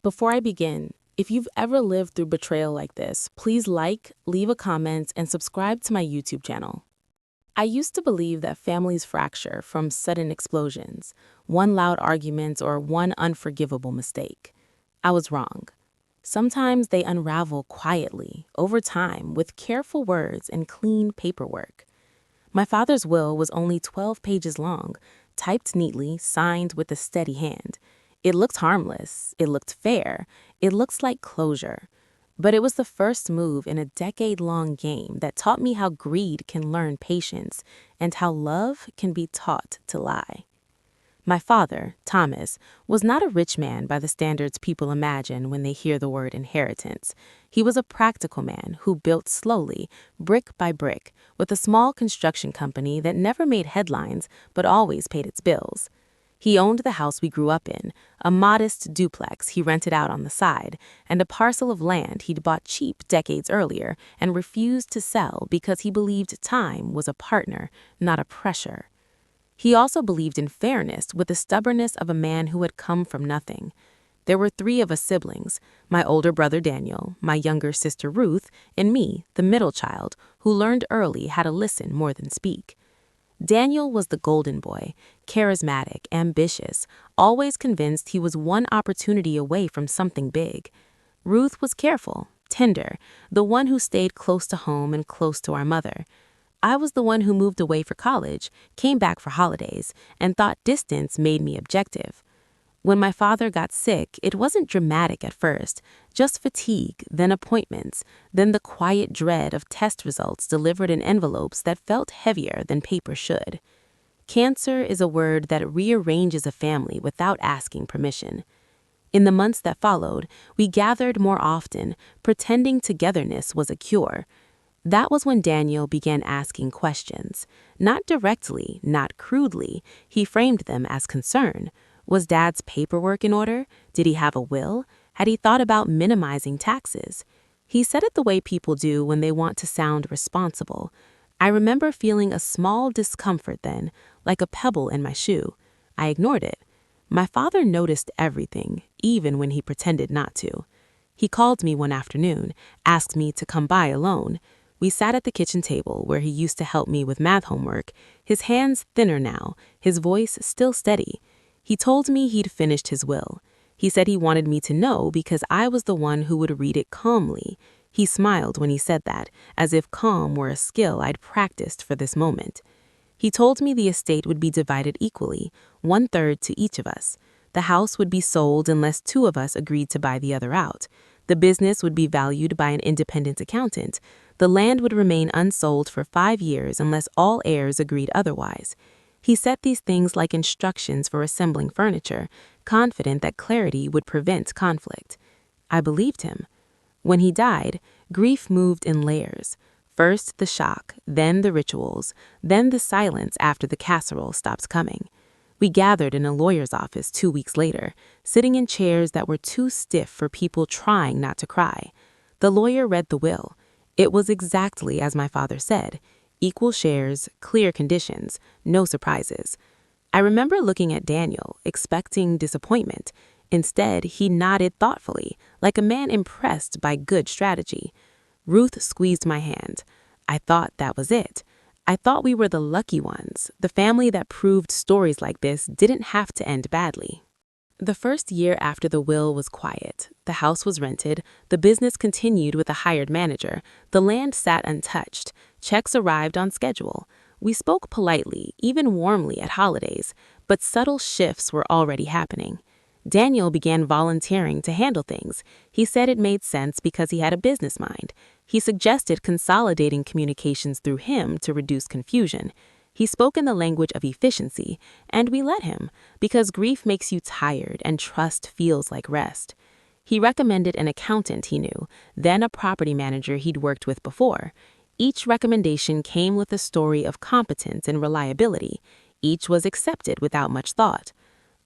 Before I begin, if you've ever lived through betrayal like this, please like, leave a comment, and subscribe to my YouTube channel. I used to believe that families fracture from sudden explosions, one loud argument, or one unforgivable mistake. I was wrong. Sometimes they unravel quietly, over time, with careful words and clean paperwork. My father's will was only 12 pages long, typed neatly, signed with a steady hand. It looked harmless, it looked fair, it looked like closure. But it was the first move in a decade-long game that taught me how greed can learn patience and how love can be taught to lie. My father, Thomas, was not a rich man by the standards people imagine when they hear the word inheritance. He was a practical man who built slowly, brick by brick, with a small construction company that never made headlines but always paid its bills. He owned the house we grew up in, a modest duplex he rented out on the side, and a parcel of land he'd bought cheap decades earlier and refused to sell because he believed time was a partner, not a pressure. He also believed in fairness with the stubbornness of a man who had come from nothing. There were 3 of us siblings, my older brother Daniel, my younger sister Ruth, and me, the middle child, who learned early how to listen more than speak. Daniel was the golden boy, charismatic, ambitious, always convinced he was one opportunity away from something big. Ruth was careful, tender, the one who stayed close to home and close to our mother. I was the one who moved away for college, came back for holidays, and thought distance made me objective. When my father got sick, it wasn't dramatic at first, just fatigue, then appointments, then the quiet dread of test results delivered in envelopes that felt heavier than paper should. Cancer is a word that rearranges a family without asking permission. In the months that followed, we gathered more often, pretending togetherness was a cure. That was when Daniel began asking questions. Not directly, not crudely, he framed them as concern. Was Dad's paperwork in order? Did he have a will? Had he thought about minimizing taxes? He said it the way people do when they want to sound responsible. I remember feeling a small discomfort then, like a pebble in my shoe. I ignored it. My father noticed everything, even when he pretended not to. He called me one afternoon, asked me to come by alone. We sat at the kitchen table where he used to help me with math homework, his hands thinner now, his voice still steady. He told me he'd finished his will. He said he wanted me to know because I was the one who would read it calmly. He smiled when he said that, as if calm were a skill I'd practiced for this moment. He told me the estate would be divided equally, 1/3 to each of us. The house would be sold unless 2 of us agreed to buy the other out. The business would be valued by an independent accountant. The land would remain unsold for 5 years unless all heirs agreed otherwise. He said these things like instructions for assembling furniture, confident that clarity would prevent conflict. I believed him. When he died, grief moved in layers. First the shock, then the rituals, then the silence after the casserole stops coming. We gathered in a lawyer's office 2 weeks later, sitting in chairs that were too stiff for people trying not to cry. The lawyer read the will. It was exactly as my father said. Equal shares, clear conditions, no surprises. I remember looking at Daniel, expecting disappointment. Instead, he nodded thoughtfully, like a man impressed by good strategy. Ruth squeezed my hand. I thought that was it. I thought we were the lucky ones, the family that proved stories like this didn't have to end badly. The first year after the will was quiet. The house was rented, the business continued with a hired manager, the land sat untouched, checks arrived on schedule. We spoke politely, even warmly at holidays, but subtle shifts were already happening. Daniel began volunteering to handle things. He said it made sense because he had a business mind. He suggested consolidating communications through him to reduce confusion. He spoke in the language of efficiency, and we let him, because grief makes you tired and trust feels like rest. He recommended an accountant he knew, then a property manager he'd worked with before. Each recommendation came with a story of competence and reliability. Each was accepted without much thought.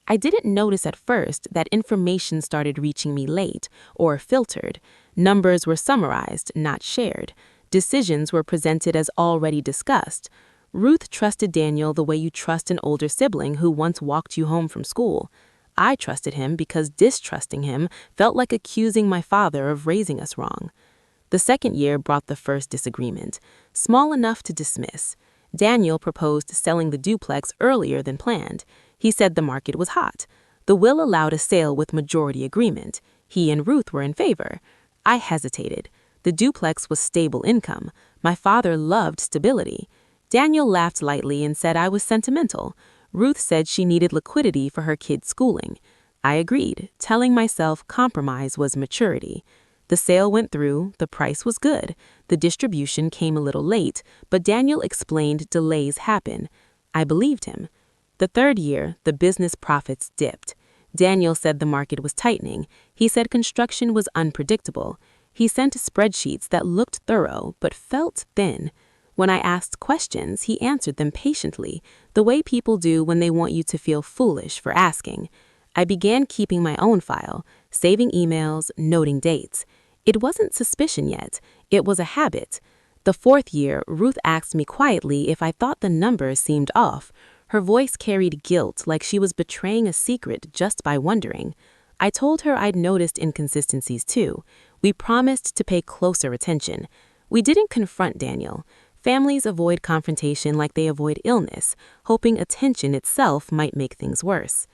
I didn't notice at first that information started reaching me late or filtered. Numbers were summarized, not shared. Decisions were presented as already discussed. Ruth trusted Daniel the way you trust an older sibling who once walked you home from school. I trusted him because distrusting him felt like accusing my father of raising us wrong. The second year brought the first disagreement, small enough to dismiss. Daniel proposed selling the duplex earlier than planned. He said the market was hot. The will allowed a sale with majority agreement. He and Ruth were in favor. I hesitated. The duplex was stable income. My father loved stability. Daniel laughed lightly and said I was sentimental. Ruth said she needed liquidity for her kids' schooling. I agreed, telling myself compromise was maturity. The sale went through, the price was good. The distribution came a little late, but Daniel explained delays happen. I believed him. The third year, the business profits dipped. Daniel said the market was tightening. He said construction was unpredictable. He sent spreadsheets that looked thorough but felt thin. When I asked questions, he answered them patiently, the way people do when they want you to feel foolish for asking. I began keeping my own file, saving emails, noting dates. It wasn't suspicion yet. It was a habit. The fourth year, Ruth asked me quietly if I thought the numbers seemed off. Her voice carried guilt, like she was betraying a secret just by wondering. I told her I'd noticed inconsistencies too. We promised to pay closer attention. We didn't confront Daniel. Families avoid confrontation like they avoid illness, hoping attention itself might make things worse.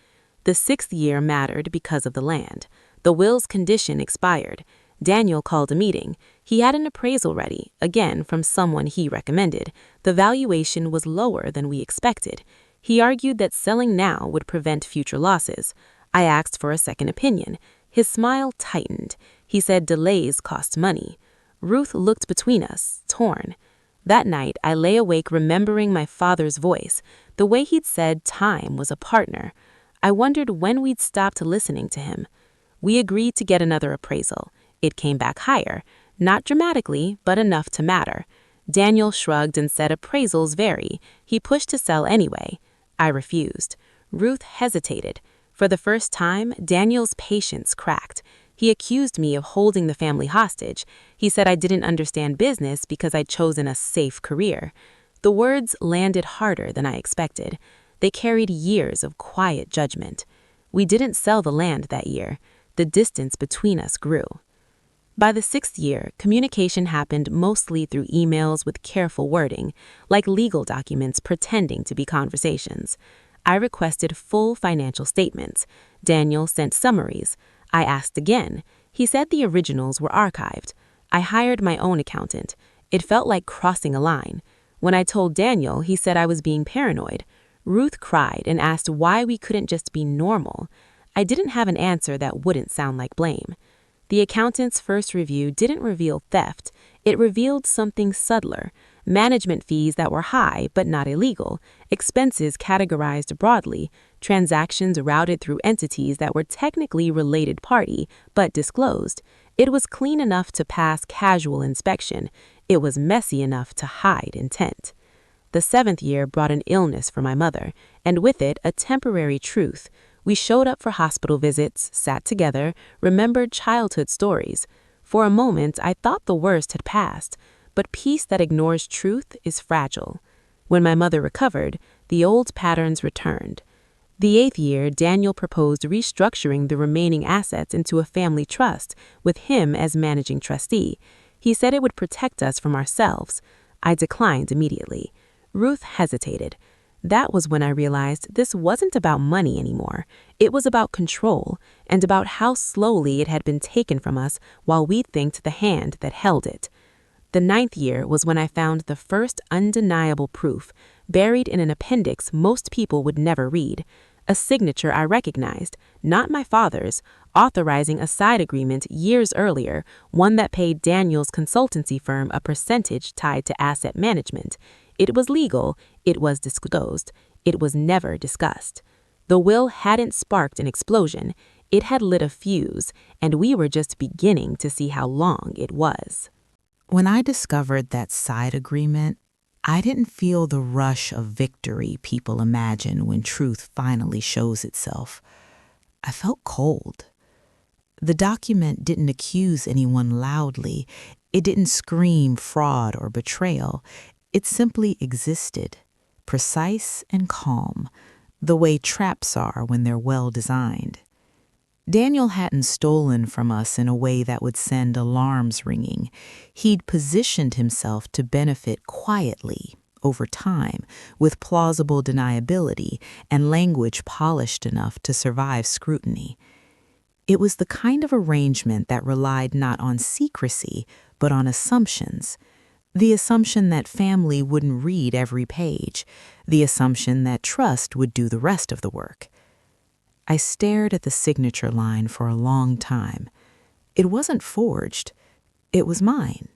The sixth year mattered because of the land. The will's condition expired. Daniel called a meeting. He had an appraisal ready, again from someone he recommended. The valuation was lower than we expected. He argued that selling now would prevent future losses. I asked for a second opinion. His smile tightened. He said delays cost money. Ruth looked between us, torn. That night, I lay awake remembering my father's voice, the way he'd said time was a partner. I wondered when we'd stopped listening to him. We agreed to get another appraisal. It came back higher, not dramatically, but enough to matter. Daniel shrugged and said appraisals vary. He pushed to sell anyway. I refused. Ruth hesitated. For the first time, Daniel's patience cracked. He accused me of holding the family hostage. He said I didn't understand business because I'd chosen a safe career. The words landed harder than I expected. They carried years of quiet judgment. We didn't sell the land that year. The distance between us grew. By the sixth year, communication happened mostly through emails with careful wording, like legal documents pretending to be conversations. I requested full financial statements. Daniel sent summaries. I asked again. He said the originals were archived. I hired my own accountant. It felt like crossing a line. When I told Daniel, he said I was being paranoid. Ruth cried and asked why we couldn't just be normal. I didn't have an answer that wouldn't sound like blame. The accountant's first review didn't reveal theft. It revealed something subtler. Management fees that were high but not illegal, expenses categorized broadly, transactions routed through entities that were technically related party but disclosed. It was clean enough to pass casual inspection. It was messy enough to hide intent. The seventh year brought an illness for my mother, and with it a temporary truth. We showed up for hospital visits, sat together, remembered childhood stories. For a moment, I thought the worst had passed, but peace that ignores truth is fragile. When my mother recovered, the old patterns returned. The eighth year, Daniel proposed restructuring the remaining assets into a family trust, with him as managing trustee. He said it would protect us from ourselves. I declined immediately. Ruth hesitated. That was when I realized this wasn't about money anymore. It was about control, and about how slowly it had been taken from us while we thanked the hand that held it. The ninth year was when I found the first undeniable proof, buried in an appendix most people would never read. A signature I recognized, not my father's, authorizing a side agreement years earlier, one that paid Daniel's consultancy firm a percentage tied to asset management. It was legal, it was disclosed, it was never discussed. The will hadn't sparked an explosion, it had lit a fuse, and we were just beginning to see how long it was. When I discovered that side agreement, I didn't feel the rush of victory people imagine when truth finally shows itself. I felt cold. The document didn't accuse anyone loudly. It didn't scream fraud or betrayal. It simply existed, precise and calm. the way traps are when they're well designed. Daniel hadn't stolen from us in a way that would send alarms ringing. He'd positioned himself to benefit quietly, over time, with plausible deniability and language polished enough to survive scrutiny. It was the kind of arrangement that relied not on secrecy, but on assumptions. The assumption that family wouldn't read every page, the assumption that trust would do the rest of the work. I stared at the signature line for a long time. It wasn't forged. It was mine.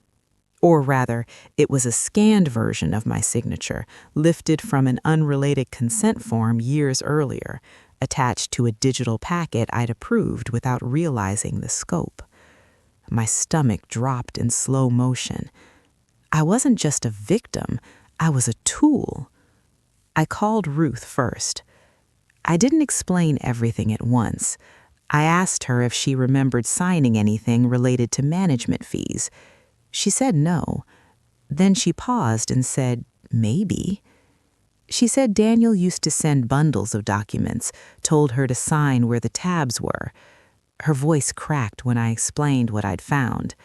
Or rather, it was a scanned version of my signature, lifted from an unrelated consent form years earlier, attached to a digital packet I'd approved without realizing the scope. My stomach dropped in slow motion. I wasn't just a victim, I was a tool. I called Ruth first. I didn't explain everything at once. I asked her if she remembered signing anything related to management fees. She said no. Then she paused and said, maybe. She said Daniel used to send bundles of documents, told her to sign where the tabs were. Her voice cracked when I explained what I'd found.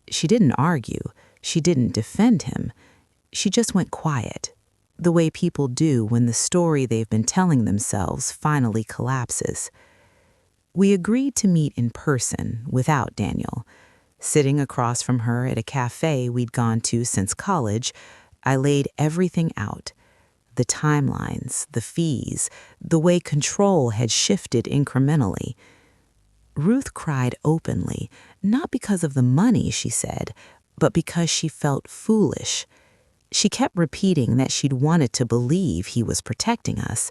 She didn't argue. She didn't defend him. She just went quiet, the way people do when the story they've been telling themselves finally collapses. We agreed to meet in person without Daniel. Sitting across from her at a cafe we'd gone to since college, I laid everything out. The timelines, the fees, the way control had shifted incrementally. Ruth cried openly, not because of the money, she said, but because she felt foolish. She kept repeating that she'd wanted to believe he was protecting us.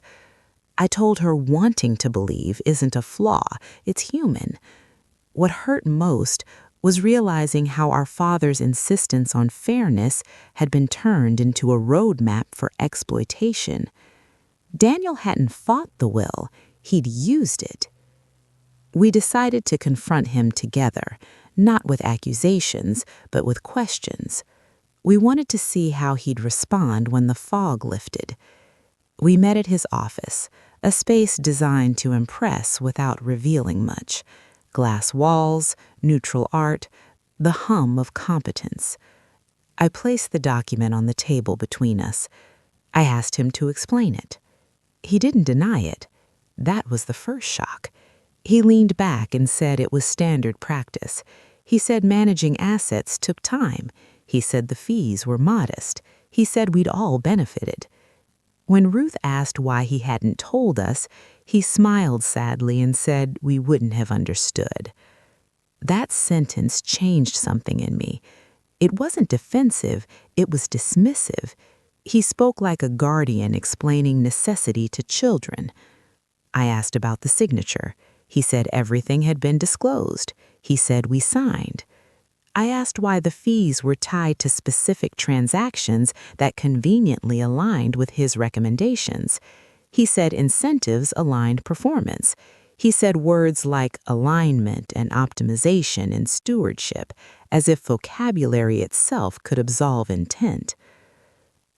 I told her wanting to believe isn't a flaw, it's human. What hurt most was realizing how our father's insistence on fairness had been turned into a roadmap for exploitation. Daniel hadn't fought the will, he'd used it. We decided to confront him together, not with accusations, but with questions. We wanted to see how he'd respond when the fog lifted. We met at his office, a space designed to impress without revealing much. Glass walls, neutral art, the hum of competence. I placed the document on the table between us. I asked him to explain it. He didn't deny it. That was the first shock. He leaned back and said it was standard practice. He said managing assets took time. He said the fees were modest. He said we'd all benefited. When Ruth asked why he hadn't told us, he smiled sadly and said we wouldn't have understood. That sentence changed something in me. It wasn't defensive, it was dismissive. He spoke like a guardian explaining necessity to children. I asked about the signature. He said everything had been disclosed. He said we signed. I asked why the fees were tied to specific transactions that conveniently aligned with his recommendations. He said incentives aligned performance. He said words like alignment and optimization and stewardship, as if vocabulary itself could absolve intent.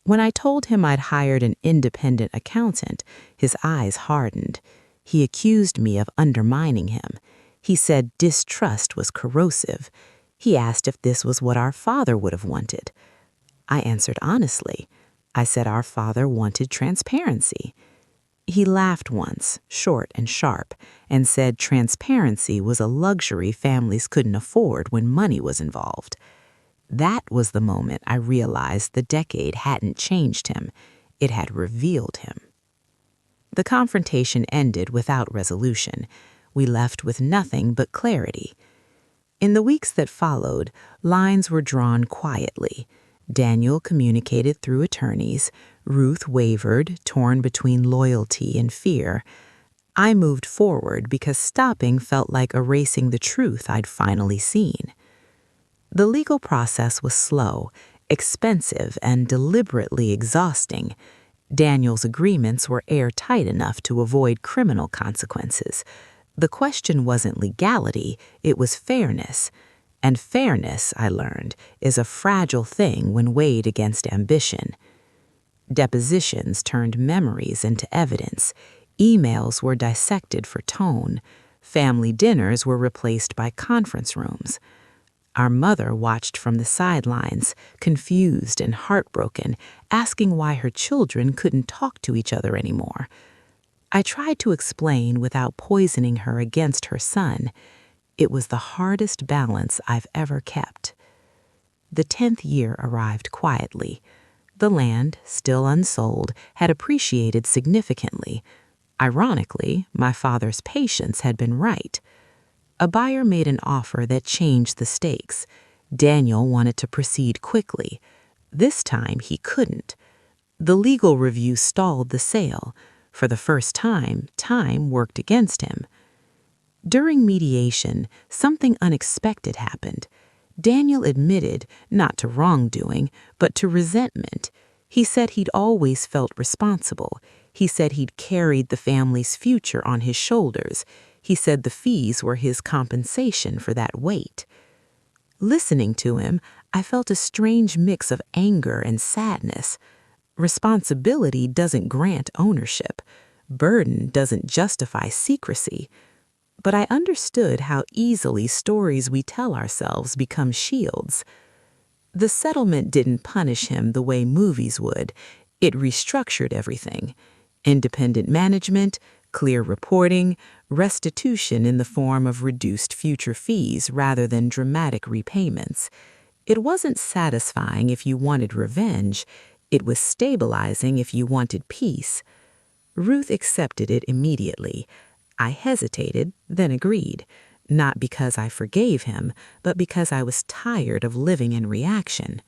When I told him I'd hired an independent accountant, his eyes hardened. He accused me of undermining him. He said distrust was corrosive. He asked if this was what our father would have wanted. I answered honestly. I said our father wanted transparency. He laughed once, short and sharp, and said transparency was a luxury families couldn't afford when money was involved. That was the moment I realized the decade hadn't changed him. It had revealed him. The confrontation ended without resolution. We left with nothing but clarity. In the weeks that followed, lines were drawn quietly. Daniel communicated through attorneys. Ruth wavered, torn between loyalty and fear. I moved forward because stopping felt like erasing the truth I'd finally seen. The legal process was slow, expensive, and deliberately exhausting. Daniel's agreements were airtight enough to avoid criminal consequences. The question wasn't legality, it was fairness. And fairness, I learned, is a fragile thing when weighed against ambition. Depositions turned memories into evidence. Emails were dissected for tone. Family dinners were replaced by conference rooms. Our mother watched from the sidelines, confused and heartbroken, asking why her children couldn't talk to each other anymore. I tried to explain without poisoning her against her son. It was the hardest balance I've ever kept. The 10th year arrived quietly. The land, still unsold, had appreciated significantly. Ironically, my father's patience had been right. A buyer made an offer that changed the stakes. Daniel wanted to proceed quickly. This time he couldn't. The legal review stalled the sale. For the first time, time worked against him. During mediation, something unexpected happened. Daniel admitted, not to wrongdoing, but to resentment. He said he'd always felt responsible. He said he'd carried the family's future on his shoulders. He said the fees were his compensation for that weight. Listening to him, I felt a strange mix of anger and sadness. Responsibility doesn't grant ownership. Burden doesn't justify secrecy. But I understood how easily stories we tell ourselves become shields. The settlement didn't punish him the way movies would. It restructured everything. Independent management, clear reporting, restitution in the form of reduced future fees rather than dramatic repayments. It wasn't satisfying if you wanted revenge. It was stabilizing if you wanted peace. Ruth accepted it immediately. I hesitated, then agreed, not because I forgave him, but because I was tired of living in reaction.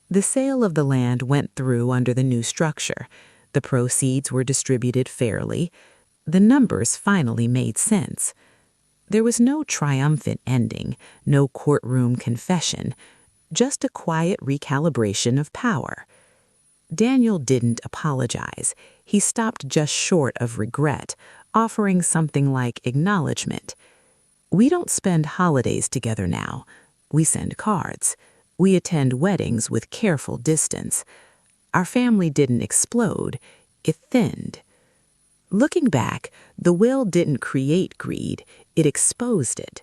The sale of the land went through under the new structure. The proceeds were distributed fairly. The numbers finally made sense. There was no triumphant ending, no courtroom confession, just a quiet recalibration of power. Daniel didn't apologize. He stopped just short of regret, offering something like acknowledgement. We don't spend holidays together now. We send cards. We attend weddings with careful distance. Our family didn't explode. It thinned. Looking back, the will didn't create greed, it exposed it.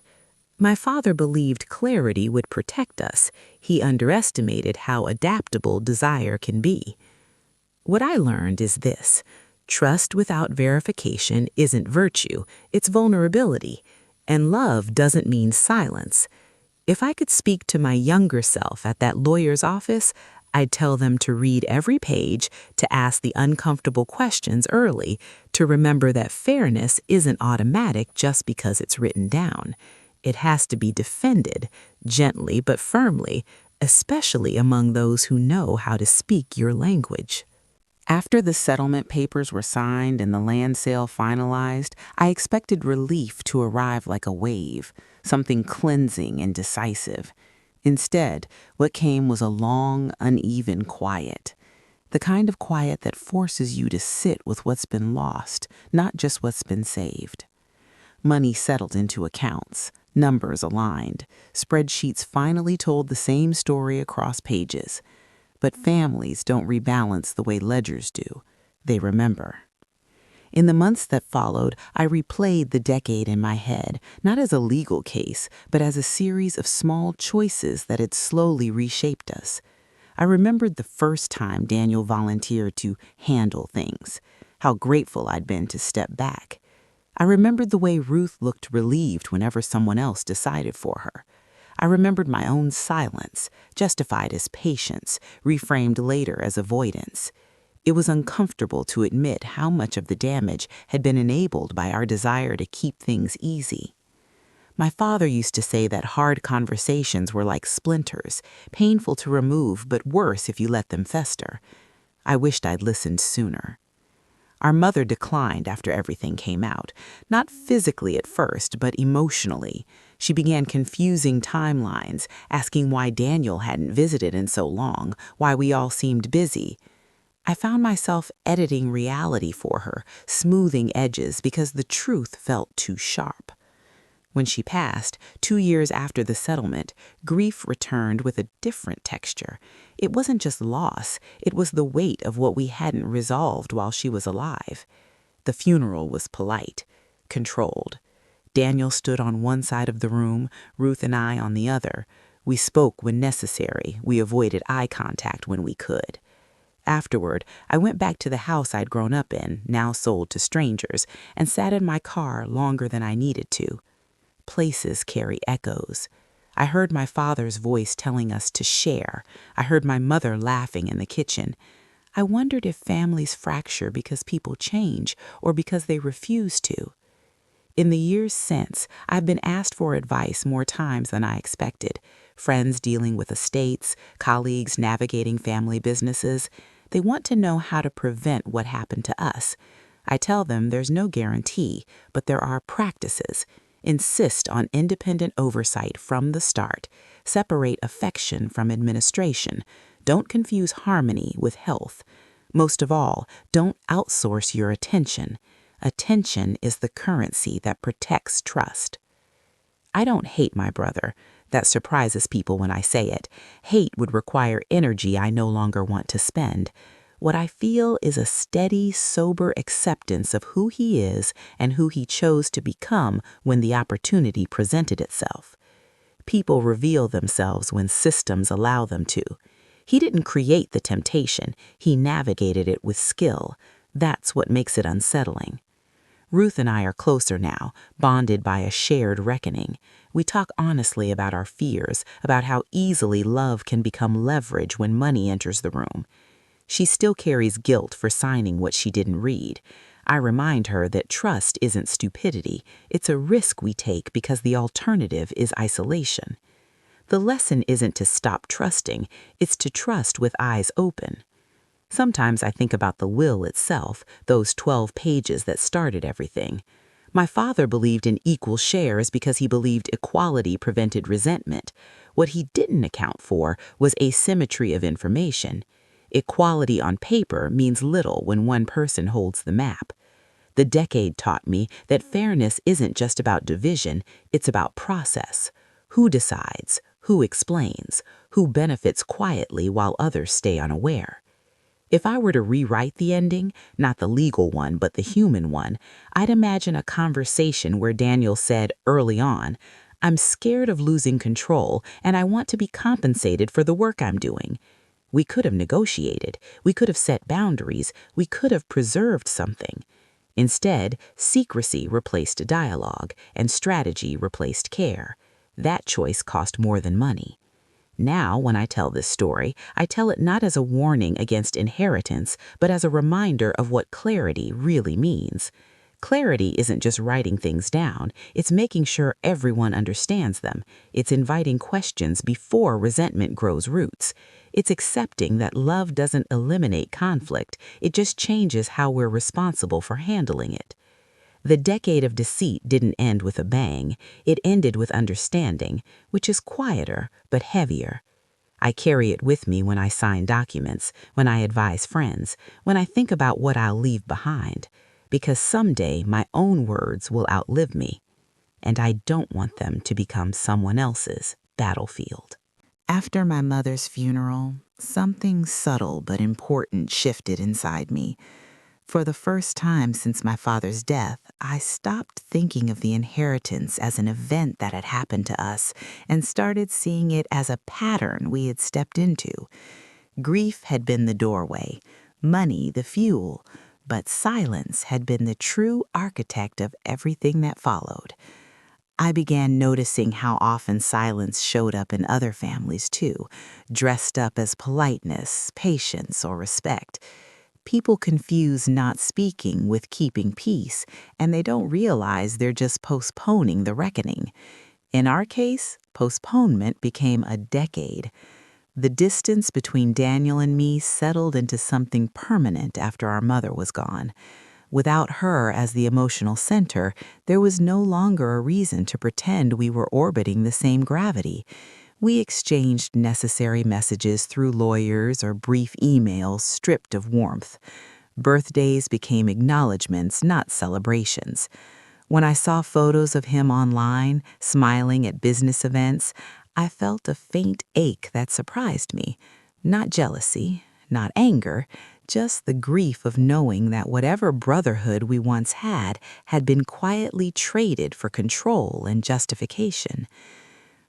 My father believed clarity would protect us. He underestimated how adaptable desire can be. What I learned is this: trust without verification isn't virtue, it's vulnerability. And love doesn't mean silence. If I could speak to my younger self at that lawyer's office, I'd tell them to read every page, to ask the uncomfortable questions early, to remember that fairness isn't automatic just because it's written down. It has to be defended, gently but firmly, especially among those who know how to speak your language. After the settlement papers were signed and the land sale finalized, I expected relief to arrive like a wave, something cleansing and decisive. Instead, what came was a long, uneven quiet. The kind of quiet that forces you to sit with what's been lost, not just what's been saved. Money settled into accounts, numbers aligned, spreadsheets finally told the same story across pages. But families don't rebalance the way ledgers do. They remember. In the months that followed, I replayed the decade in my head, not as a legal case, but as a series of small choices that had slowly reshaped us. I remembered the first time Daniel volunteered to handle things, how grateful I'd been to step back. I remembered the way Ruth looked relieved whenever someone else decided for her. I remembered my own silence, justified as patience, reframed later as avoidance. It was uncomfortable to admit how much of the damage had been enabled by our desire to keep things easy. My father used to say that hard conversations were like splinters, painful to remove but worse if you let them fester. I wished I'd listened sooner. Our mother declined after everything came out, not physically at first, but emotionally. She began confusing timelines, asking why Daniel hadn't visited in so long, why we all seemed busy. I found myself editing reality for her, smoothing edges because the truth felt too sharp. When she passed, 2 years after the settlement, grief returned with a different texture. It wasn't just loss, it was the weight of what we hadn't resolved while she was alive. The funeral was polite, controlled. Daniel stood on one side of the room, Ruth and I on the other. We spoke when necessary. We avoided eye contact when we could. Afterward, I went back to the house I'd grown up in, now sold to strangers, and sat in my car longer than I needed to. Places carry echoes. I heard my father's voice telling us to share. I heard my mother laughing in the kitchen. I wondered if families fracture because people change or because they refuse to. In the years since, I've been asked for advice more times than I expected. Friends dealing with estates, colleagues navigating family businesses. They want to know how to prevent what happened to us. I tell them there's no guarantee, but there are practices. Insist on independent oversight from the start. Separate affection from administration. Don't confuse harmony with health. Most of all, don't outsource your attention. Attention is the currency that protects trust. I don't hate my brother. That surprises people when I say it. Hate would require energy I no longer want to spend. What I feel is a steady, sober acceptance of who he is and who he chose to become when the opportunity presented itself. People reveal themselves when systems allow them to. He didn't create the temptation. He navigated it with skill. That's what makes it unsettling. Ruth and I are closer now, bonded by a shared reckoning. We talk honestly about our fears, about how easily love can become leverage when money enters the room. She still carries guilt for signing what she didn't read. I remind her that trust isn't stupidity. It's a risk we take because the alternative is isolation. The lesson isn't to stop trusting, it's to trust with eyes open. Sometimes I think about the will itself, those 12 pages that started everything. My father believed in equal shares because he believed equality prevented resentment. What he didn't account for was asymmetry of information. Equality on paper means little when one person holds the map. The decade taught me that fairness isn't just about division, it's about process. Who decides? Who explains? Who benefits quietly while others stay unaware? If I were to rewrite the ending, not the legal one, but the human one, I'd imagine a conversation where Daniel said early on, "I'm scared of losing control, and I want to be compensated for the work I'm doing." We could have negotiated. We could have set boundaries. We could have preserved something. Instead, secrecy replaced dialogue, and strategy replaced care. That choice cost more than money. Now, when I tell this story, I tell it not as a warning against inheritance, but as a reminder of what clarity really means. Clarity isn't just writing things down, it's making sure everyone understands them. It's inviting questions before resentment grows roots. It's accepting that love doesn't eliminate conflict, it just changes how we're responsible for handling it. The decade of deceit didn't end with a bang. It ended with understanding, which is quieter but heavier. I carry it with me when I sign documents, when I advise friends, when I think about what I'll leave behind, because someday my own words will outlive me, and I don't want them to become someone else's battlefield. After my mother's funeral, something subtle but important shifted inside me. For the first time since my father's death, I stopped thinking of the inheritance as an event that had happened to us and started seeing it as a pattern we had stepped into. Grief had been the doorway, money the fuel, but silence had been the true architect of everything that followed. I began noticing how often silence showed up in other families too, dressed up as politeness, patience, or respect. People confuse not speaking with keeping peace, and they don't realize they're just postponing the reckoning. In our case, postponement became a decade. The distance between Daniel and me settled into something permanent after our mother was gone. Without her as the emotional center, there was no longer a reason to pretend we were orbiting the same gravity. We exchanged necessary messages through lawyers or brief emails stripped of warmth. Birthdays became acknowledgments, not celebrations. When I saw photos of him online, smiling at business events, I felt a faint ache that surprised me. Not jealousy, not anger, just the grief of knowing that whatever brotherhood we once had been quietly traded for control and justification.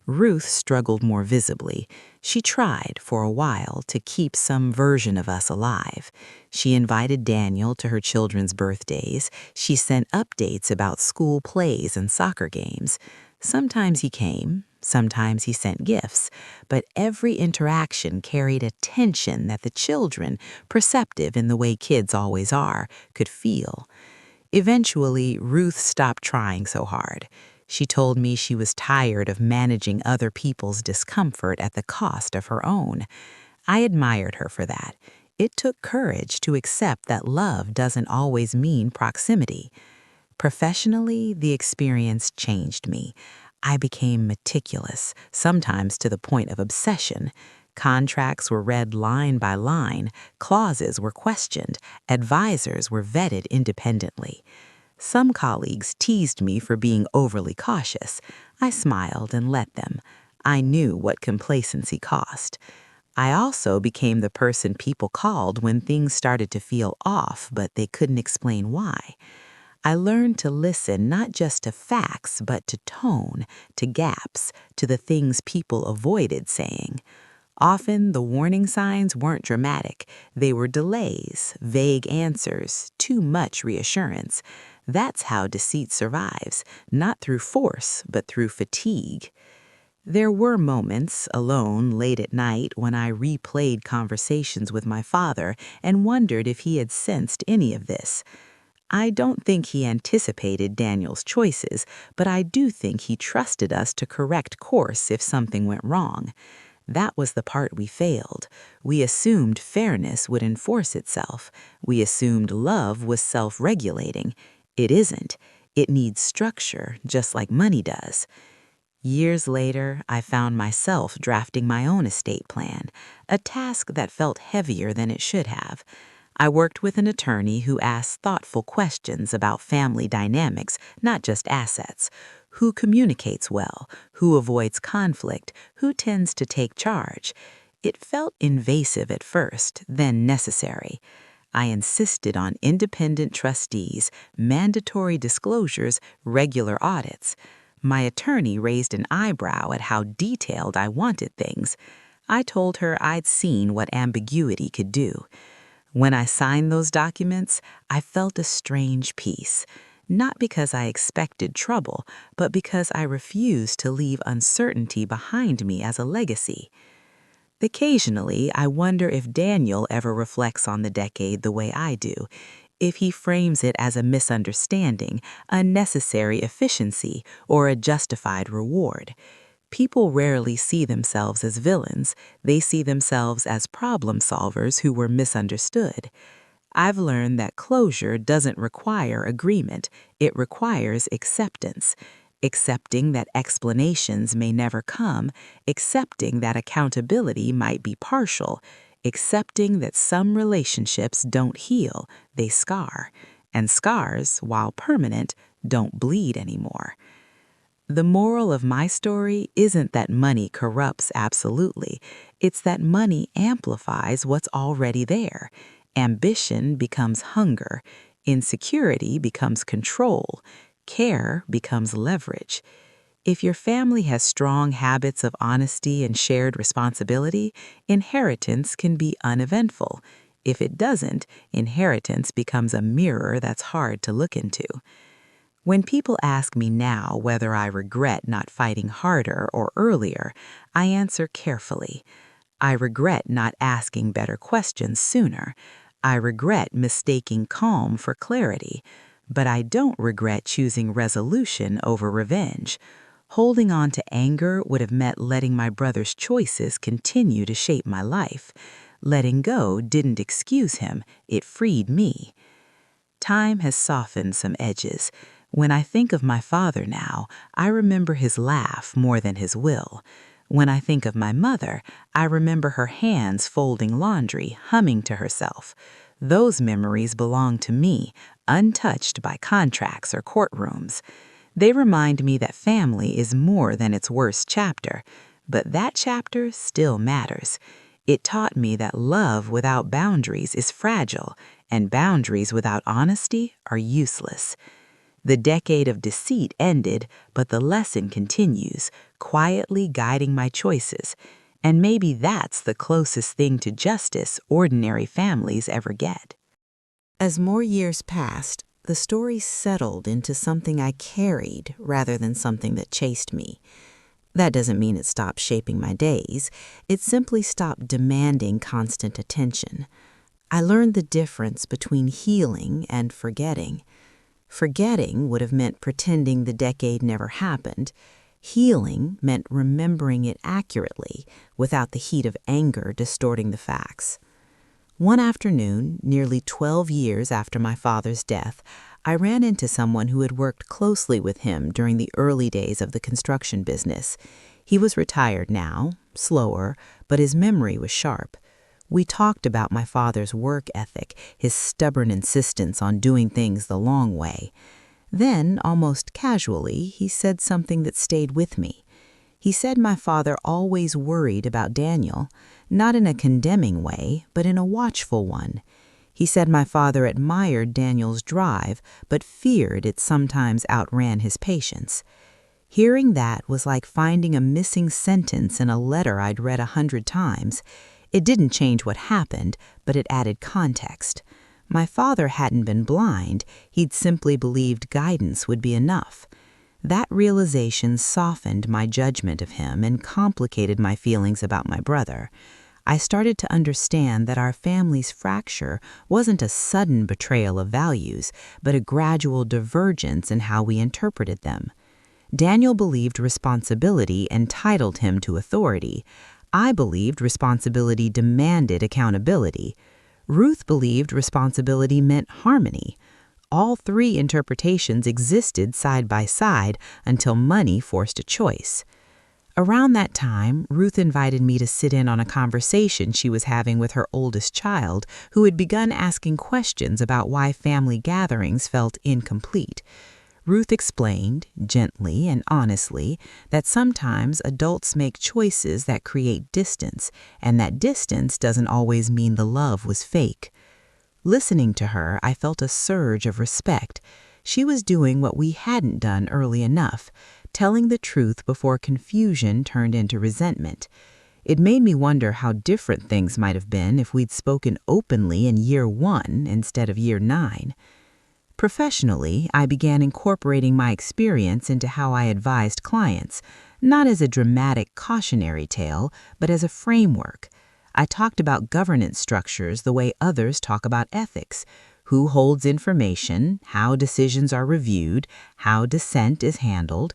Ruth struggled more visibly. She tried, for a while, to keep some version of us alive. She invited Daniel to her children's birthdays. She sent updates about school plays and soccer games. Sometimes he came, sometimes he sent gifts, but every interaction carried a tension that the children, perceptive in the way kids always are, could feel. Eventually, Ruth stopped trying so hard. She told me she was tired of managing other people's discomfort at the cost of her own. I admired her for that. It took courage to accept that love doesn't always mean proximity. Professionally, the experience changed me. I became meticulous, sometimes to the point of obsession. Contracts were read line by line, clauses were questioned, advisors were vetted independently. Some colleagues teased me for being overly cautious. I smiled and let them. I knew what complacency cost. I also became the person people called when things started to feel off, but they couldn't explain why. I learned to listen not just to facts, but to tone, to gaps, to the things people avoided saying. Often, the warning signs weren't dramatic. They were delays, vague answers, too much reassurance. That's how deceit survives, not through force, but through fatigue. There were moments, alone, late at night, when I replayed conversations with my father and wondered if he had sensed any of this. I don't think he anticipated Daniel's choices, but I do think he trusted us to correct course if something went wrong. That was the part we failed. We assumed fairness would enforce itself. We assumed love was self-regulating. It isn't. It needs structure, just like money does. Years later, I found myself drafting my own estate plan, a task that felt heavier than it should have. I worked with an attorney who asked thoughtful questions about family dynamics, not just assets. Who communicates well? Who avoids conflict? Who tends to take charge? It felt invasive at first, then necessary. I insisted on independent trustees, mandatory disclosures, regular audits. My attorney raised an eyebrow at how detailed I wanted things. I told her I'd seen what ambiguity could do. When I signed those documents, I felt a strange peace, not because I expected trouble, but because I refused to leave uncertainty behind me as a legacy. Occasionally, I wonder if Daniel ever reflects on the decade the way I do, if he frames it as a misunderstanding, a necessary efficiency, or a justified reward. People rarely see themselves as villains. They see themselves as problem solvers who were misunderstood. I've learned that closure doesn't require agreement. It requires acceptance. Accepting that explanations may never come, accepting that accountability might be partial, accepting that some relationships don't heal, they scar, and scars, while permanent, don't bleed anymore. The moral of my story isn't that money corrupts absolutely. It's that money amplifies what's already there. Ambition becomes hunger. Insecurity becomes control. Care becomes leverage. If your family has strong habits of honesty and shared responsibility, inheritance can be uneventful. If it doesn't, inheritance becomes a mirror that's hard to look into. When people ask me now whether I regret not fighting harder or earlier, I answer carefully. I regret not asking better questions sooner. I regret mistaking calm for clarity. But I don't regret choosing resolution over revenge. Holding on to anger would have meant letting my brother's choices continue to shape my life. Letting go didn't excuse him, it freed me. Time has softened some edges. When I think of my father now, I remember his laugh more than his will. When I think of my mother, I remember her hands folding laundry, humming to herself. Those memories belong to me, untouched by contracts or courtrooms. They remind me that family is more than its worst chapter, but that chapter still matters. It taught me that love without boundaries is fragile, and boundaries without honesty are useless. The decade of deceit ended, but the lesson continues, quietly guiding my choices. And maybe that's the closest thing to justice ordinary families ever get. As more years passed, the story settled into something I carried rather than something that chased me. That doesn't mean it stopped shaping my days. It simply stopped demanding constant attention. I learned the difference between healing and forgetting. Forgetting would have meant pretending the decade never happened. Healing meant remembering it accurately without the heat of anger distorting the facts. One afternoon, nearly 12 years after my father's death, I ran into someone who had worked closely with him during the early days of the construction business. He was retired now, slower, but his memory was sharp. We talked about my father's work ethic, his stubborn insistence on doing things the long way. Then, almost casually, he said something that stayed with me. He said my father always worried about Daniel, not in a condemning way, but in a watchful one. He said my father admired Daniel's drive, but feared it sometimes outran his patience. Hearing that was like finding a missing sentence in a letter I'd read 100 times. It didn't change what happened, but it added context. My father hadn't been blind, he'd simply believed guidance would be enough. That realization softened my judgment of him and complicated my feelings about my brother. I started to understand that our family's fracture wasn't a sudden betrayal of values, but a gradual divergence in how we interpreted them. Daniel believed responsibility entitled him to authority. I believed responsibility demanded accountability. Ruth believed responsibility meant harmony. All three interpretations existed side by side until money forced a choice. Around that time, Ruth invited me to sit in on a conversation she was having with her oldest child, who had begun asking questions about why family gatherings felt incomplete. Ruth explained, gently and honestly, that sometimes adults make choices that create distance, and that distance doesn't always mean the love was fake. Listening to her, I felt a surge of respect. She was doing what we hadn't done early enough, telling the truth before confusion turned into resentment. It made me wonder how different things might have been if we'd spoken openly in year 1 instead of year 9. Professionally, I began incorporating my experience into how I advised clients, not as a dramatic cautionary tale, but as a framework. I talked about governance structures the way others talk about ethics: who holds information, how decisions are reviewed, how dissent is handled.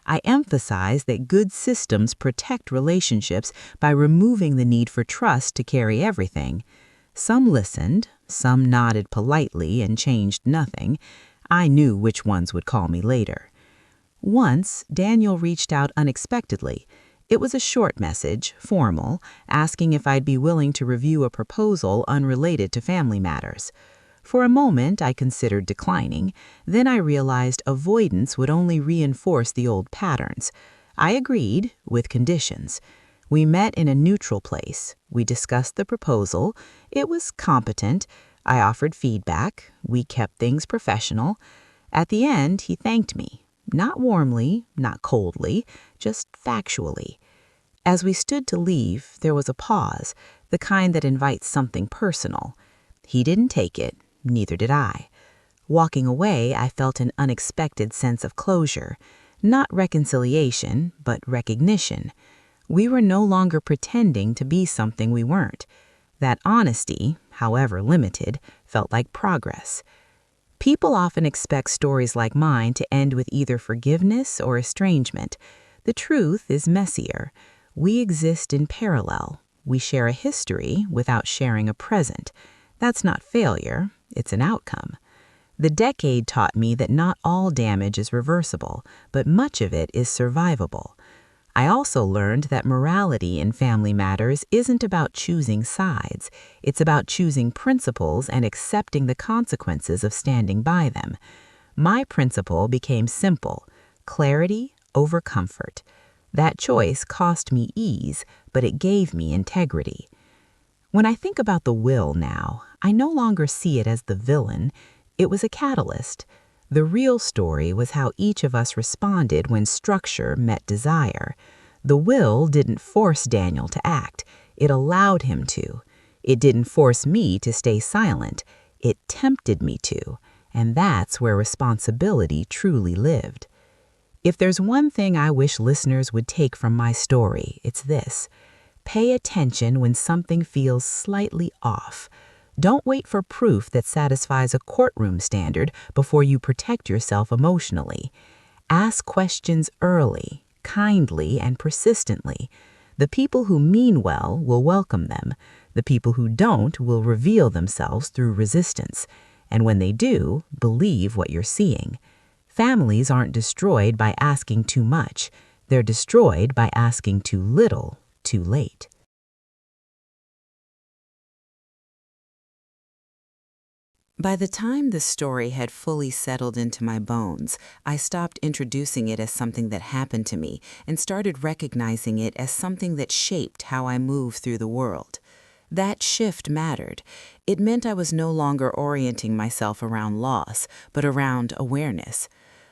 I emphasize that good systems protect relationships by removing the need for trust to carry everything. Some listened, some nodded politely and changed nothing. I knew which ones would call me later. Once, Daniel reached out unexpectedly. It was a short message, formal, asking if I'd be willing to review a proposal unrelated to family matters. For a moment, I considered declining. Then I realized avoidance would only reinforce the old patterns. I agreed, with conditions. We met in a neutral place. We discussed the proposal. It was competent. I offered feedback. We kept things professional. At the end, he thanked me. Not warmly, not coldly, just factually. As we stood to leave, there was a pause, the kind that invites something personal. He didn't take it, neither did I. Walking away, I felt an unexpected sense of closure. Not reconciliation, but recognition. We were no longer pretending to be something we weren't. That honesty, however limited, felt like progress. People often expect stories like mine to end with either forgiveness or estrangement. The truth is messier. We exist in parallel. We share a history without sharing a present. That's not failure, it's an outcome. The decade taught me that not all damage is reversible, but much of it is survivable. I also learned that morality in family matters isn't about choosing sides. It's about choosing principles and accepting the consequences of standing by them. My principle became simple: clarity over comfort. That choice cost me ease, but it gave me integrity. When I think about the will now, I no longer see it as the villain. It was a catalyst. The real story was how each of us responded when structure met desire. The will didn't force Daniel to act. It allowed him to. It didn't force me to stay silent. It tempted me to. And that's where responsibility truly lived. If there's one thing I wish listeners would take from my story, it's this. Pay attention when something feels slightly off. Don't wait for proof that satisfies a courtroom standard before you protect yourself emotionally. Ask questions early, kindly, and persistently. The people who mean well will welcome them. The people who don't will reveal themselves through resistance. And when they do, believe what you're seeing. Families aren't destroyed by asking too much. They're destroyed by asking too little, too late. By the time the story had fully settled into my bones, I stopped introducing it as something that happened to me and started recognizing it as something that shaped how I move through the world. That shift mattered. It meant I was no longer orienting myself around loss, but around awareness.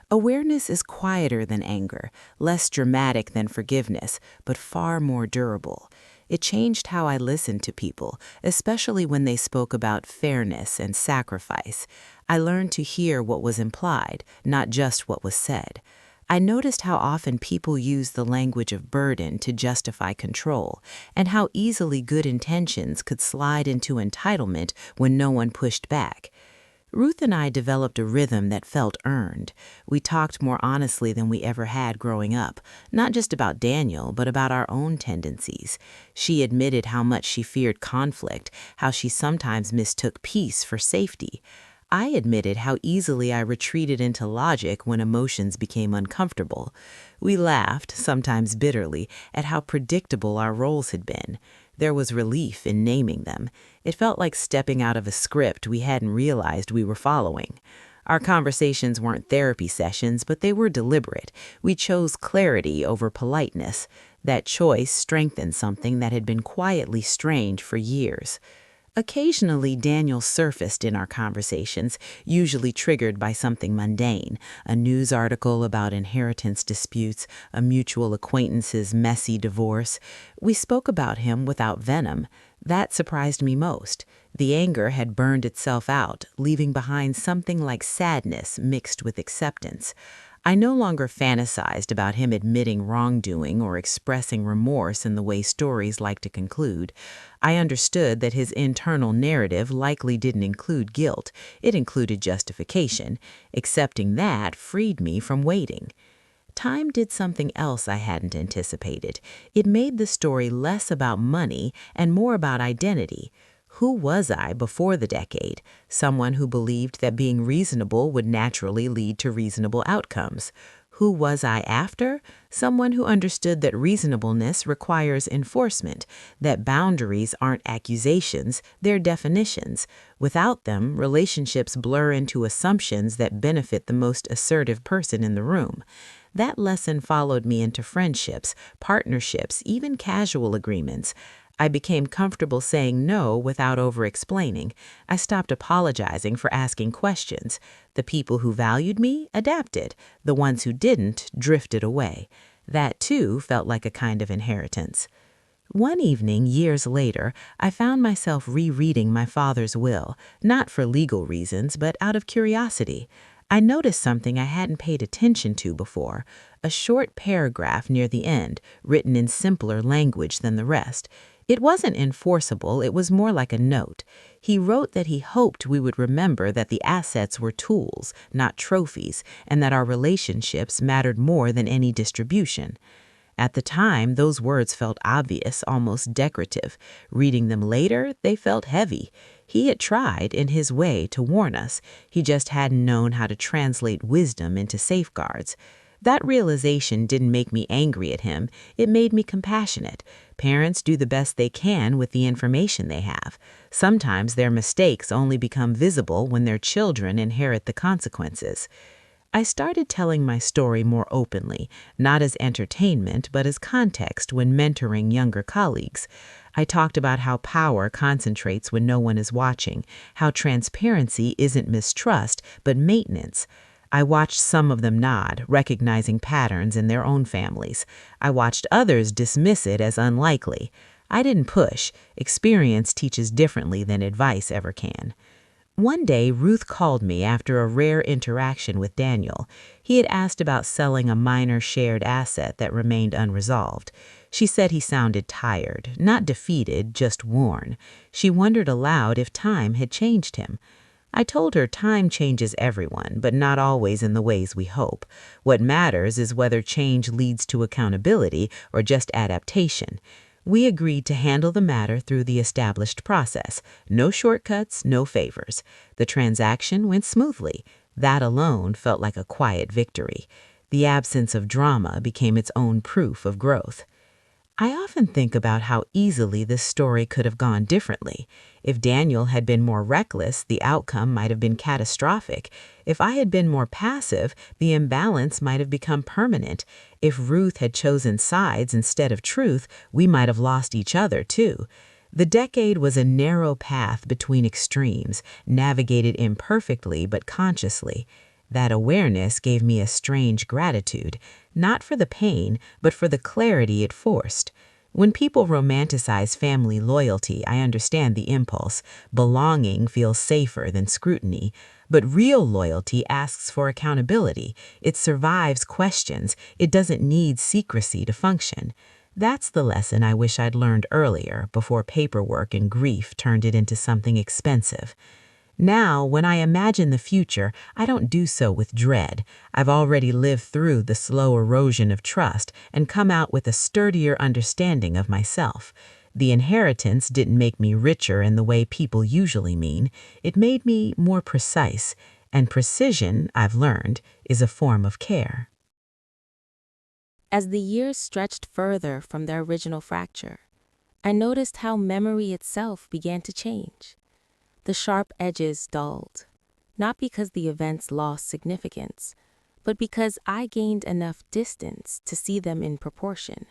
Awareness is quieter than anger, less dramatic than forgiveness, but far more durable. It changed how I listened to people, especially when they spoke about fairness and sacrifice. I learned to hear what was implied, not just what was said. I noticed how often people use the language of burden to justify control, and how easily good intentions could slide into entitlement when no one pushed back. Ruth and I developed a rhythm that felt earned. We talked more honestly than we ever had growing up, not just about Daniel, but about our own tendencies. She admitted how much she feared conflict, how she sometimes mistook peace for safety. I admitted how easily I retreated into logic when emotions became uncomfortable. We laughed, sometimes bitterly, at how predictable our roles had been. There was relief in naming them. It felt like stepping out of a script we hadn't realized we were following. Our conversations weren't therapy sessions, but they were deliberate. We chose clarity over politeness. That choice strengthened something that had been quietly strained for years. Occasionally, Daniel surfaced in our conversations, usually triggered by something mundane, a news article about inheritance disputes, a mutual acquaintance's messy divorce. We spoke about him without venom. That surprised me most. The anger had burned itself out, leaving behind something like sadness mixed with acceptance. I no longer fantasized about him admitting wrongdoing or expressing remorse in the way stories like to conclude. I understood that his internal narrative likely didn't include guilt. It included justification. Accepting that freed me from waiting. Time did something else I hadn't anticipated. It made the story less about money and more about identity. Who was I before the decade? Someone who believed that being reasonable would naturally lead to reasonable outcomes. Who was I after? Someone who understood that reasonableness requires enforcement, that boundaries aren't accusations, they're definitions. Without them, relationships blur into assumptions that benefit the most assertive person in the room. That lesson followed me into friendships, partnerships, even casual agreements. I became comfortable saying no without over-explaining. I stopped apologizing for asking questions. The people who valued me adapted. The ones who didn't drifted away. That, too, felt like a kind of inheritance. One evening, years later, I found myself rereading my father's will, not for legal reasons, but out of curiosity. I noticed something I hadn't paid attention to before, a short paragraph near the end, written in simpler language than the rest. It wasn't enforceable, it was more like a note. He wrote that he hoped we would remember that the assets were tools, not trophies, and that our relationships mattered more than any distribution. At the time, those words felt obvious, almost decorative. Reading them later, they felt heavy. He had tried, in his way, to warn us. He just hadn't known how to translate wisdom into safeguards. That realization didn't make me angry at him. It made me compassionate. Parents do the best they can with the information they have. Sometimes their mistakes only become visible when their children inherit the consequences. I started telling my story more openly, not as entertainment, but as context when mentoring younger colleagues. I talked about how power concentrates when no one is watching, how transparency isn't mistrust, but maintenance. I watched some of them nod, recognizing patterns in their own families. I watched others dismiss it as unlikely. I didn't push. Experience teaches differently than advice ever can. One day, Ruth called me after a rare interaction with Daniel. He had asked about selling a minor shared asset that remained unresolved. She said he sounded tired, not defeated, just worn. She wondered aloud if time had changed him. I told her time changes everyone, but not always in the ways we hope. What matters is whether change leads to accountability or just adaptation. We agreed to handle the matter through the established process. No shortcuts, no favors. The transaction went smoothly. That alone felt like a quiet victory. The absence of drama became its own proof of growth. I often think about how easily this story could have gone differently. If Daniel had been more reckless, the outcome might have been catastrophic. If I had been more passive, the imbalance might have become permanent. If Ruth had chosen sides instead of truth, we might have lost each other too. The decade was a narrow path between extremes, navigated imperfectly but consciously. That awareness gave me a strange gratitude, not for the pain, but for the clarity it forced. When people romanticize family loyalty, I understand the impulse. Belonging feels safer than scrutiny. But real loyalty asks for accountability. It survives questions. It doesn't need secrecy to function. That's the lesson I wish I'd learned earlier, before paperwork and grief turned it into something expensive. Now, when I imagine the future, I don't do so with dread. I've already lived through the slow erosion of trust and come out with a sturdier understanding of myself. The inheritance didn't make me richer in the way people usually mean. It made me more precise, and precision, I've learned, is a form of care. As the years stretched further from their original fracture, I noticed how memory itself began to change. The sharp edges dulled, not because the events lost significance, but because I gained enough distance to see them in proportion.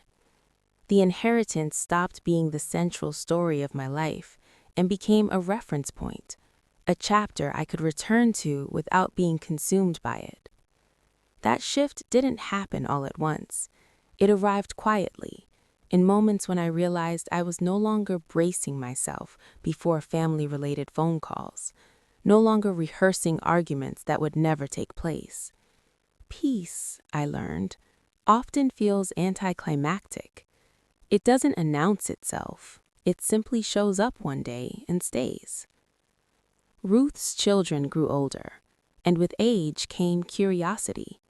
The inheritance stopped being the central story of my life and became a reference point, a chapter I could return to without being consumed by it. That shift didn't happen all at once. It arrived quietly, in moments when I realized I was no longer bracing myself before family-related phone calls, no longer rehearsing arguments that would never take place. Peace, I learned, often feels anticlimactic. It doesn't announce itself. It simply shows up one day and stays. Ruth's children grew older, and with age came curiosity.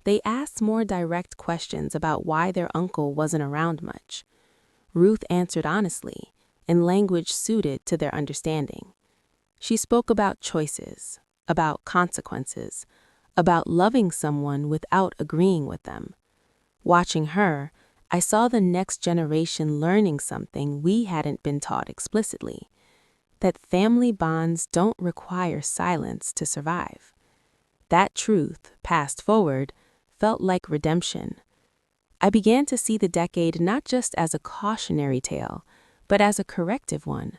They asked more direct questions about why their uncle wasn't around much. Ruth answered honestly, in language suited to their understanding. She spoke about choices, about consequences, about loving someone without agreeing with them. Watching her, I saw the next generation learning something we hadn't been taught explicitly, that family bonds don't require silence to survive. That truth, passed forward, felt like redemption. I began to see the decade not just as a cautionary tale, but as a corrective one,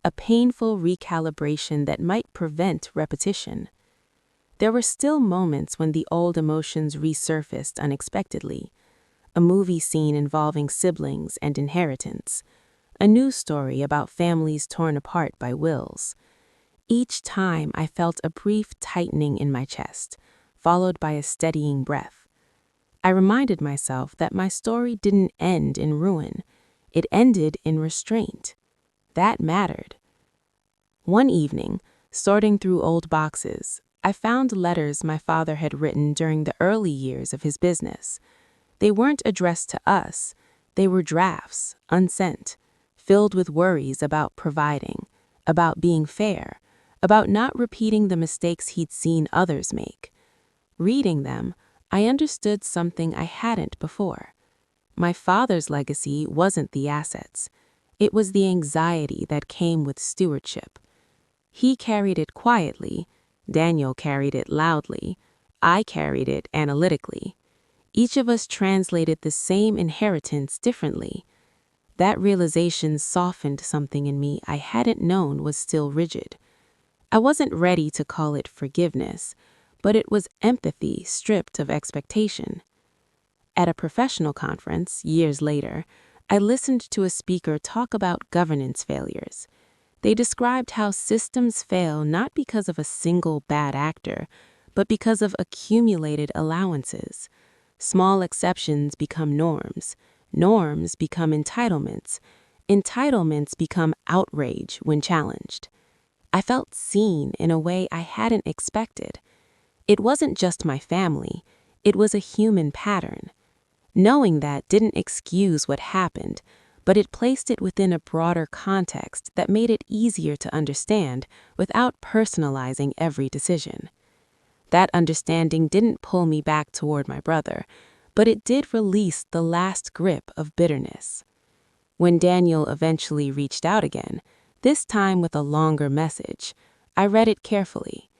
a painful recalibration that might prevent repetition. There were still moments when the old emotions resurfaced unexpectedly, a movie scene involving siblings and inheritance, a news story about families torn apart by wills. Each time I felt a brief tightening in my chest, followed by a steadying breath. I reminded myself that my story didn't end in ruin. It ended in restraint. That mattered. One evening, sorting through old boxes, I found letters my father had written during the early years of his business. They weren't addressed to us. They were drafts, unsent, filled with worries about providing, about being fair, about not repeating the mistakes he'd seen others make. Reading them, I understood something I hadn't before. My father's legacy wasn't the assets. It was the anxiety that came with stewardship. He carried it quietly, Daniel carried it loudly, I carried it analytically. Each of us translated the same inheritance differently. That realization softened something in me I hadn't known was still rigid. I wasn't ready to call it forgiveness, but it was empathy stripped of expectation. At a professional conference, years later, I listened to a speaker talk about governance failures. They described how systems fail not because of a single bad actor, but because of accumulated allowances. Small exceptions become norms. Norms become entitlements. Entitlements become outrage when challenged. I felt seen in a way I hadn't expected. It wasn't just my family, it was a human pattern. Knowing that didn't excuse what happened, but it placed it within a broader context that made it easier to understand without personalizing every decision. That understanding didn't pull me back toward my brother, but it did release the last grip of bitterness. When Daniel eventually reached out again, this time with a longer message, I read it carefully.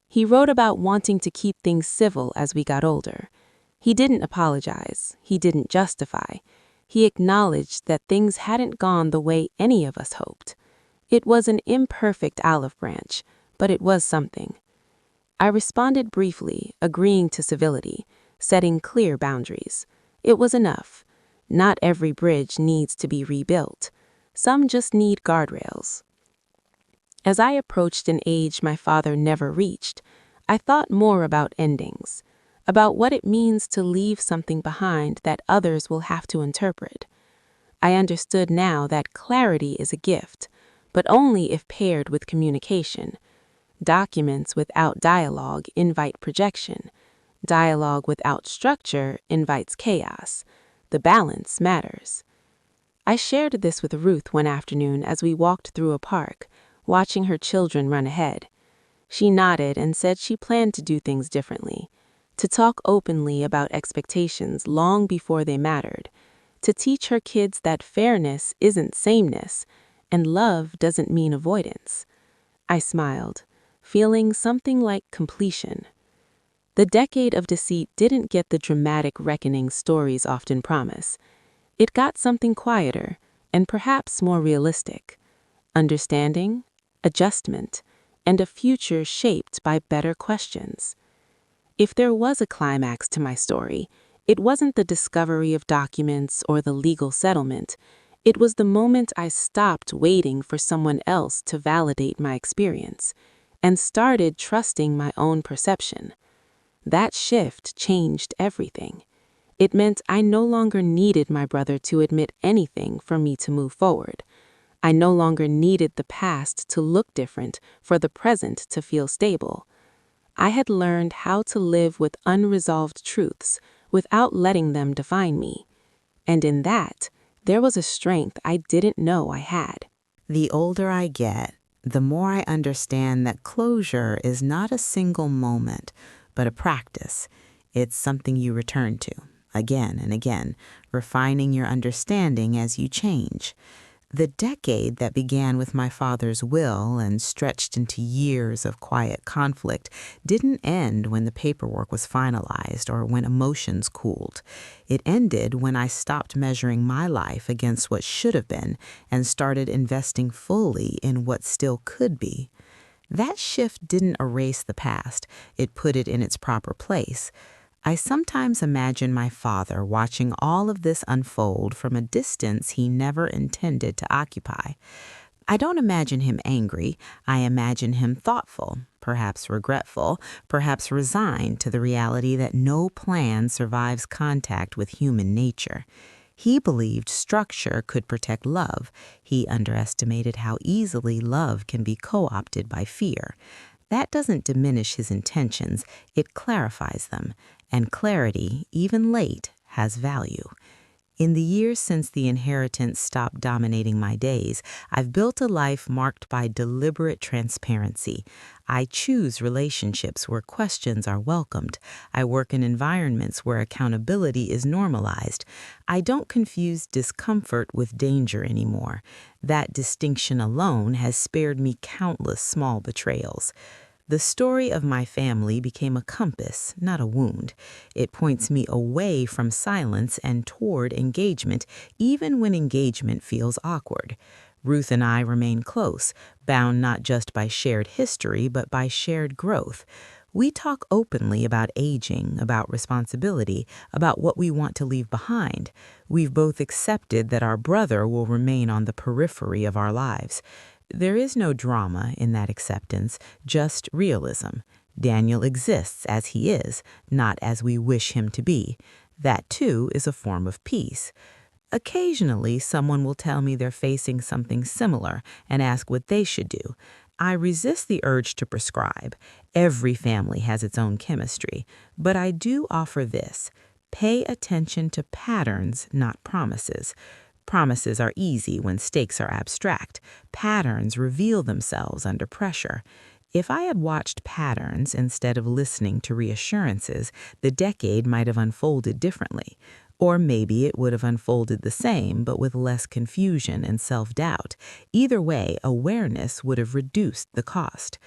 He wrote about wanting to keep things civil as we got older. He didn't apologize. He didn't justify. He acknowledged that things hadn't gone the way any of us hoped. It was an imperfect olive branch, but it was something. I responded briefly, agreeing to civility, setting clear boundaries. It was enough. Not every bridge needs to be rebuilt. Some just need guardrails. As I approached an age my father never reached, I thought more about endings, about what it means to leave something behind that others will have to interpret. I understood now that clarity is a gift, but only if paired with communication. Documents without dialogue invite projection. Dialogue without structure invites chaos. The balance matters. I shared this with Ruth one afternoon as we walked through a park, watching her children run ahead. She nodded and said she planned to do things differently, to talk openly about expectations long before they mattered, to teach her kids that fairness isn't sameness, and love doesn't mean avoidance. I smiled, feeling something like completion. The decade of deceit didn't get the dramatic reckoning stories often promise. It got something quieter and perhaps more realistic. Understanding, adjustment, and a future shaped by better questions. If there was a climax to my story, it wasn't the discovery of documents or the legal settlement. It was the moment I stopped waiting for someone else to validate my experience and started trusting my own perception. That shift changed everything. It meant I no longer needed my brother to admit anything for me to move forward. I no longer needed the past to look different for the present to feel stable. I had learned how to live with unresolved truths without letting them define me. And in that, there was a strength I didn't know I had. The older I get, the more I understand that closure is not a single moment, but a practice. It's something you return to, again and again, refining your understanding as you change. The decade that began with my father's will and stretched into years of quiet conflict didn't end when the paperwork was finalized or when emotions cooled. It ended when I stopped measuring my life against what should have been and started investing fully in what still could be. That shift didn't erase the past, it put it in its proper place. I sometimes imagine my father watching all of this unfold from a distance he never intended to occupy. I don't imagine him angry. I imagine him thoughtful, perhaps regretful, perhaps resigned to the reality that no plan survives contact with human nature. He believed structure could protect love. He underestimated how easily love can be co-opted by fear. That doesn't diminish his intentions, it clarifies them. And clarity, even late, has value. In the years since the inheritance stopped dominating my days, I've built a life marked by deliberate transparency. I choose relationships where questions are welcomed. I work in environments where accountability is normalized. I don't confuse discomfort with danger anymore. That distinction alone has spared me countless small betrayals. The story of my family became a compass, not a wound. It points me away from silence and toward engagement, even when engagement feels awkward. Ruth and I remain close, bound not just by shared history, but by shared growth. We talk openly about aging, about responsibility, about what we want to leave behind. We've both accepted that our brother will remain on the periphery of our lives. There is no drama in that acceptance, just realism. Daniel exists as he is, not as we wish him to be. That, too, is a form of peace. Occasionally, someone will tell me they're facing something similar and ask what they should do. I resist the urge to prescribe. Every family has its own chemistry. But I do offer this. Pay attention to patterns, not promises. Promises are easy when stakes are abstract. Patterns reveal themselves under pressure. If I had watched patterns instead of listening to reassurances, the decade might have unfolded differently. Or maybe it would have unfolded the same, but with less confusion and self-doubt. Either way, awareness would have reduced the cost.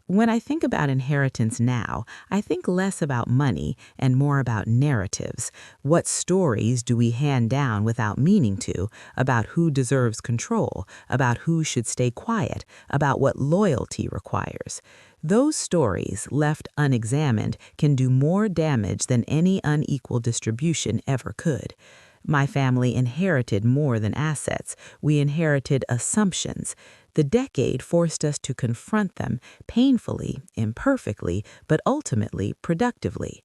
When I think about inheritance now, I think less about money and more about narratives. What stories do we hand down without meaning to, about who deserves control, about who should stay quiet, about what loyalty requires? Those stories, left unexamined, can do more damage than any unequal distribution ever could. My family inherited more than assets. We inherited assumptions. The decade forced us to confront them painfully, imperfectly, but ultimately productively.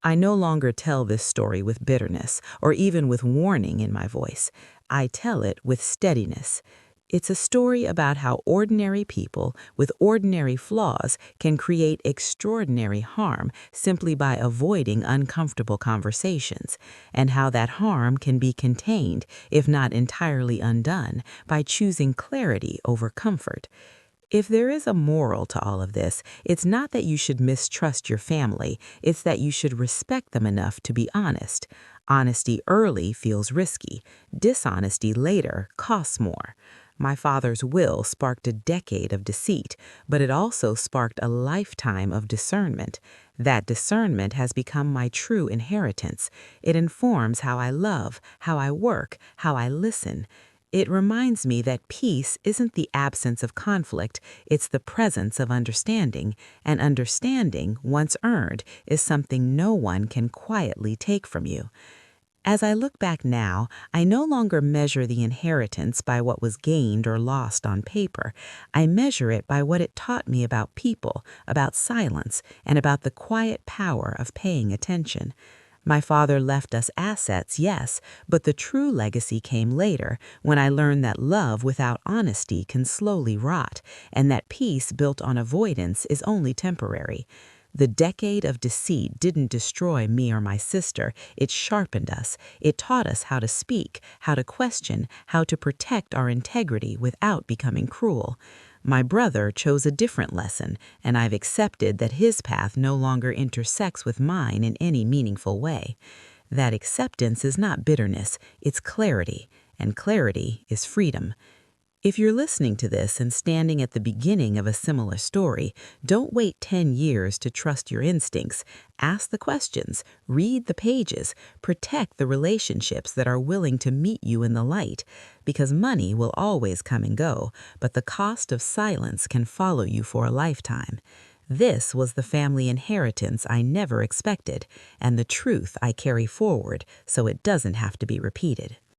I no longer tell this story with bitterness or even with warning in my voice. I tell it with steadiness. It's a story about how ordinary people with ordinary flaws can create extraordinary harm simply by avoiding uncomfortable conversations, and how that harm can be contained, if not entirely undone, by choosing clarity over comfort. If there is a moral to all of this, it's not that you should mistrust your family, it's that you should respect them enough to be honest. Honesty early feels risky. Dishonesty later costs more. My father's will sparked a decade of deceit, but it also sparked a lifetime of discernment. That discernment has become my true inheritance. It informs how I love, how I work, how I listen. It reminds me that peace isn't the absence of conflict, it's the presence of understanding, and understanding, once earned, is something no one can quietly take from you. As I look back now, I no longer measure the inheritance by what was gained or lost on paper. I measure it by what it taught me about people, about silence, and about the quiet power of paying attention. My father left us assets, yes, but the true legacy came later, when I learned that love without honesty can slowly rot, and that peace built on avoidance is only temporary. The decade of deceit didn't destroy me or my sister. It sharpened us. It taught us how to speak, how to question, how to protect our integrity without becoming cruel. My brother chose a different lesson, and I've accepted that his path no longer intersects with mine in any meaningful way. That acceptance is not bitterness, it's clarity, and clarity is freedom. If you're listening to this and standing at the beginning of a similar story, don't wait 10 years to trust your instincts. Ask the questions, read the pages, protect the relationships that are willing to meet you in the light. Because money will always come and go, but the cost of silence can follow you for a lifetime. This was the family inheritance I never expected, and the truth I carry forward so it doesn't have to be repeated.